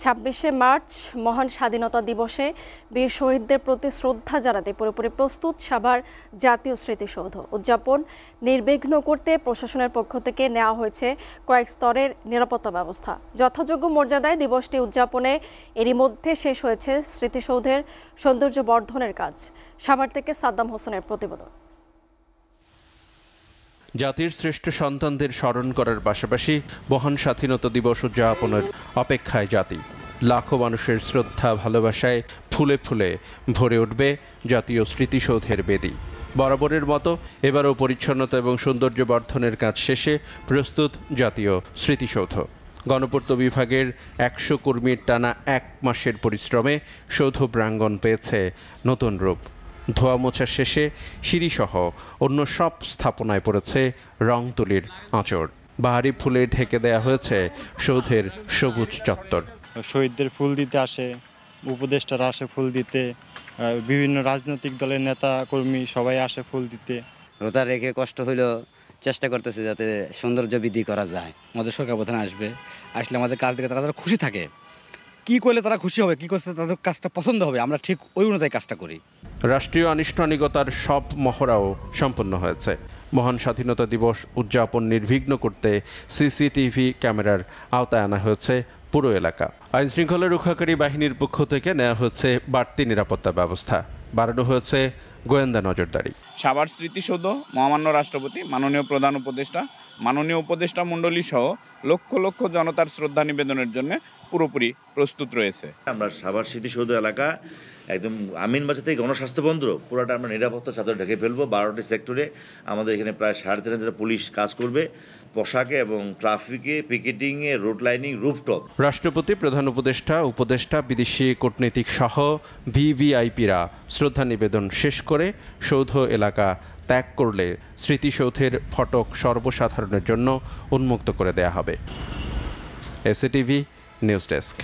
২৬শে মার্চ মহান স্বাধীনতা দিবসে বীর শহীদদের প্রতি শ্রদ্ধা জানাতে পুরোপুরি প্রস্তুত সাভার জাতীয় স্মৃতিসৌধ। উদযাপন নির্বিঘ্ন করতে প্রশাসনের পক্ষ থেকে নেওয়া হয়েছে কয়েক স্তরের নিরাপত্তা ব্যবস্থা। যথাযোগ্য মর্যাদায় দিবসটি উদযাপনে এরই মধ্যে শেষ হয়েছে স্মৃতিসৌধের সৌন্দর্য বর্ধনের কাজ। সাভার থেকে সাদ্দাম হোসেনের প্রতিবেদন। জাতির শ্রেষ্ঠ সন্তানদের স্মরণ করার পাশাপাশি মহান স্বাধীনতা দিবস উদযাপনের অপেক্ষায় জাতি। লাখো মানুষের শ্রদ্ধা ভালোবাসায় ফুলে ফুলে ভরে উঠবে জাতীয় স্মৃতিসৌধের বেদি। বরাবরের মতো এবারও পরিচ্ছন্নতা এবং সৌন্দর্য বর্ধনের কাজ শেষে প্রস্তুত জাতীয় স্মৃতিসৌধ। গণপূর্ত বিভাগের ১০০ কর্মীর টানা ১ মাসের পরিশ্রমে সৌধ প্রাঙ্গণ পেয়েছে নতুন রূপ। ধোয়া মোছা শেষে সিঁড়িসহ অন্য সব স্থাপনায় পড়েছে রং তুলির আঁচড়। বাহারি ফুলে ঢেকে দেয়া হয়েছে সৌধের সবুজ চত্বর। শহীদদের ফুল দিতে আসে, উপদেষ্টারা আসে ফুল দিতে, বিভিন্ন রাজনৈতিক দলের নেতা কর্মী সবাই আসে ফুল দিতে। রোজা রেখে কষ্ট হইলেও চেষ্টা করতেছে যাতে সৌন্দর্য বৃদ্ধি করা যায়। আমাদের সরকার প্রধান আসলে আমাদের কাজ থেকে তারা খুশি থাকে। কি করলে তারা খুশি হবে, কি করতে তাদের কাজটা পছন্দ হবে, আমরা ঠিক ওই অনুযায়ী কাজটা করি। রাষ্ট্রীয় আনুষ্ঠানিকতার সব মহড়াও সম্পন্ন হয়েছে। মহান স্বাধীনতা দিবস উদযাপন নির্বিঘ্ন করতে সিসিটিভি ক্যামেরার আওতায় আনা হয়েছে পুরো এলাকা। আইনশৃঙ্খলা রক্ষাকারী বাহিনীর পক্ষ থেকে নেওয়া হয়েছে বাড়তি নিরাপত্তা ব্যবস্থা। বাড়ানো হয়েছে গোয়েন্দা নজরদারি। সাভার স্মৃতিসৌধ মহামান্য রাষ্ট্রপতি, মাননীয় প্রধান উপদেষ্টা, মাননীয় উপদেষ্টা মণ্ডলী সহ লক্ষ লক্ষ জনতার শ্রদ্ধা নিবেদনের জন্য পুরোপুরি প্রস্তুত রয়েছে। আমরা সাভার স্মৃতিসৌধ এলাকা একদম আমিনবাজার থেকে গণস্বাস্থ্য বন্দর পুরোটা আমরা নিরাপত্তা চাদর ঢেকে ফেলবো। 12টি সেক্টরে আমাদের এখানে প্রায় 3,500 পুলিশ কাজ করবে, পোশাকে এবং ট্রাফিকে, পিকেটিংয়ে, রুট লাইনিং, রুফটপ। রাষ্ট্রপতি, প্রধান উপদেষ্টা, বিদেশি কূটনীতিক সহ ভিভিআইপিরা শ্রদ্ধা নিবেদন শেষ করে সৌধ এলাকা ত্যাগ করলে স্মৃতিসৌধের ফটক সর্বসাধারণের জন্য উন্মুক্ত করে দেয়া হবে। SATV news desk.